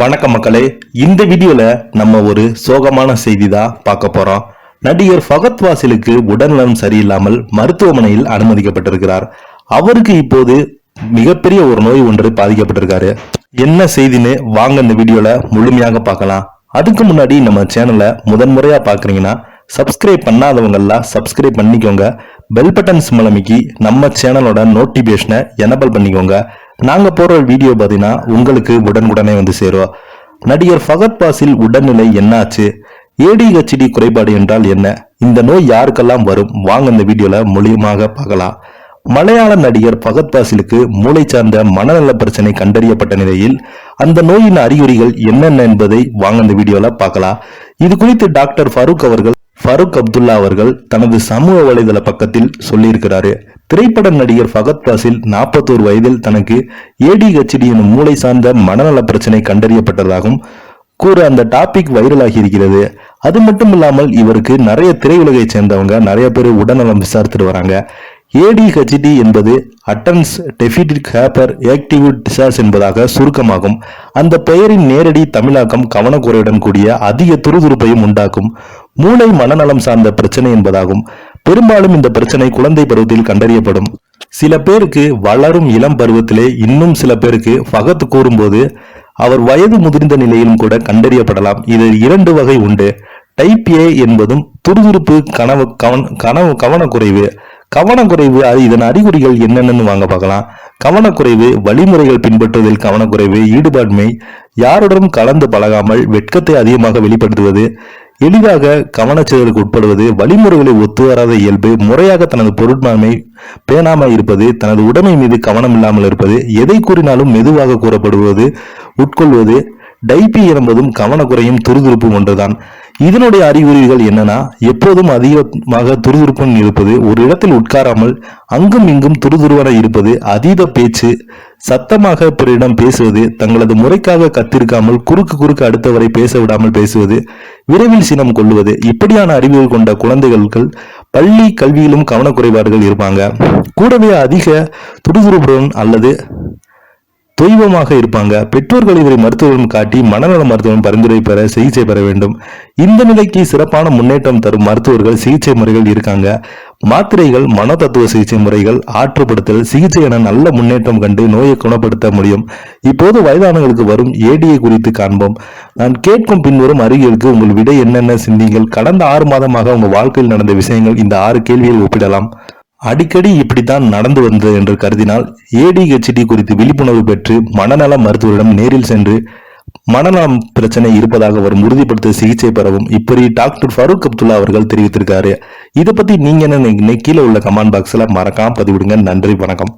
வணக்கம் மக்களே, இந்த வீடியோல நம்ம ஒரு சோகமான செய்தி தான் பார்க்க போறோம். நடிகர் ஃபகத் ஃபாசிலுக்கு உடல்நலம் சரியில்லாமல் மருத்துவமனையில் அனுமதிக்கப்பட்டிருக்கிறார். அவருக்கு இப்போது மிகப்பெரிய ஒரு நோய் ஒன்று பாதிக்கப்பட்டிருக்காரு. என்ன செய்தின்னு வாங்க இந்த வீடியோல முழுமையாக பார்க்கலாம். அதுக்கு முன்னாடி நம்ம சேனலை முதன்முறையா பாக்குறீங்கன்னா சப்ஸ்கிரைப் பண்ணாதவங்க எல்லாம் சப்ஸ்கிரைப் பண்ணிக்கோங்க. பெல் பட்டன் சிம்பல் அமைக்கி நம்ம சேனலோட நோட்டிபிகேஷனை எனபிள் பண்ணிக்கோங்க. நாங்க போற வீடியோ பாத்தீங்கன்னா உங்களுக்கு உடனுக்குடனே வந்து சேரும். நடிகர் ஃபகத் ஃபாசில் உடல்நிலை என்னாச்சு? ADHD குறைபாடு என்றால் என்ன? இந்த நோய் யாருக்கெல்லாம் வரும்? வாங்க இந்த வீடியோல முழுமையாக பார்க்கலாம். மலையாள நடிகர் ஃபகத் ஃபாசிலுக்கு மூளை சார்ந்த மனநல பிரச்சனை கண்டறியப்பட்ட நிலையில் அந்த நோயின் அறிகுறிகள் என்னென்ன என்பதை வாங்க இந்த வீடியோல பார்க்கலாம். இது குறித்து டாக்டர் ஃபரூக் அப்துல்லா அவர்கள் தனது சமூக வலைதள பக்கத்தில் சொல்லியிருக்கிறாரு. திரைப்பட நடிகர் ஃபகத் ஃபாசில் 41 வயதில் தனக்கு ADHD எனும் மூளை சார்ந்த மனநல பிரச்சனை கண்டறியப்பட்டதாகவும் கூற அந்த டாபிக் வைரலாகி இருக்கிறது. அது மட்டும் இல்லாமல் இவருக்கு நிறைய திரையுலகை சேர்ந்தவங்க நிறைய பேர் உடல்நலம் விசாரித்துட்டு வராங்க. ADHD என்பது அட்டன்ஸ் டெஃபிடிக் ஹைப்பர் ஆக்டிவ் டிசார்ஸ் என்பதாக சுருக்கமாகும். அந்த பெயரின் நேரடி தமிழாக்கம் கவனக்குறையுடன் கூடிய அதிக துருதுருப்பையும் உண்டாக்கும் மூளை மனநலம் சார்ந்த பிரச்சனை என்பதாகும். பெரும்பாலும் இந்த பிரச்சனை குழந்தை பருவத்தில் கண்டறியப்படும். சில பேருக்கு வளரும் இளம் பருவத்திலே, இன்னும் சில பேருக்கு ஃபகத் கூறும்போது அவர் வயது முதிர்ந்த நிலையிலும் கூட கண்டறியப்படலாம். இதில் 2 வகை உண்டு. டைப் A என்பதும் துருதுருப்பு, கவனக்குறைவு. கவனக்குறைவு இதன் அறிகுறிகள் என்னென்னு வாங்க பார்க்கலாம். கவனக்குறைவு வழிமுறைகள் பின்பற்றுவதில் கவனக்குறைவு, ஈடுபான்மை, யாருடனும் கலந்து பழகாமல், வெட்கத்தை அதிகமாக வெளிப்படுத்துவது, எளிதாக கவனச்சிதறலுக்கு உட்படுவது, வழிமுறைகளை ஒத்து வராத இயல்பு, முறையாக தனது பொருட்பான்மை பேணாமல் இருப்பது, தனது உடைமை மீது கவனம் இல்லாமல் இருப்பது, எதை கூறினாலும் மெதுவாக கூறப்படுவது, உட்கொள்வது. டைபி என்பதும் கவனக்குறையும் துருதுருப்பும் ஒன்றுதான். இதனுடைய அறிகுறிகள் என்னன்னா, எப்போதும் அதிகமாக துருதுருப்புடன் இருப்பது, ஒரு இடத்தில் உட்காராமல் அங்கும் இங்கும் துருதுருவன இருப்பது, அதீத பேச்சு, சத்தமாக பிறரிடம் பேசுவது, தங்களது முறைக்காக கத்திருக்காமல் குறுக்கு அடுத்தவரை பேச விடாமல் பேசுவது, விரைவில் சினம் கொள்ளுவது. இப்படியான அறிவுகள் கொண்ட குழந்தைகள் பள்ளி கல்வியிலும் கவனக்குறைபாடுகள் இருப்பாங்க. கூடவே அதிக துருதுருப்புடன் அல்லது தொய்வமாக இருப்பாங்க. பெற்றோர்கள் இவரை மருத்துவம் காட்டி மனநல மருத்துவம் பரிந்துரை பெற சிகிச்சை பெற வேண்டும். இந்த நிலைக்கு சிறப்பான முன்னேற்றம் தரும் மருத்துவர்கள், சிகிச்சை முறைகள் இருக்காங்க. மாத்திரைகள், மனோதத்துவ சிகிச்சை முறைகள், ஆற்றுப்படுத்தல் சிகிச்சை என நல்ல முன்னேற்றம் கண்டு நோயை குணப்படுத்த முடியும். இப்போது வயதானவர்களுக்கு வரும் ADA குறித்து காண்போம். நான் கேட்கும் பின்வரும் அறிகுறிகளுக்கு உங்கள் விடை என்னென்ன சிந்திங்கள். கடந்த 6 மாதமாக உங்கள் வாழ்க்கையில் நடந்த விஷயங்கள் இந்த 6 கேள்வியில் ஒப்பிடலாம். அடிக்கடி இப்படித்தான் நடந்து வந்தது என்று கருதினால் ADHD குறித்து விழிப்புணர்வு பெற்று மனநல மருத்துவரிடம் நேரில் சென்று மனநலம் பிரச்சனை இருப்பதாக வரும் உறுதிப்படுத்த சிகிச்சை பெறவும் இப்படி டாக்டர் ஃபரூக் அப்துல்லா அவர்கள் தெரிவித்திருக்காரு. இதை பத்தி நீங்க என்ன கீழே உள்ள கமெண்ட் பாக்ஸ்ல மறக்காம பதிவிடுங்க. நன்றி, வணக்கம்.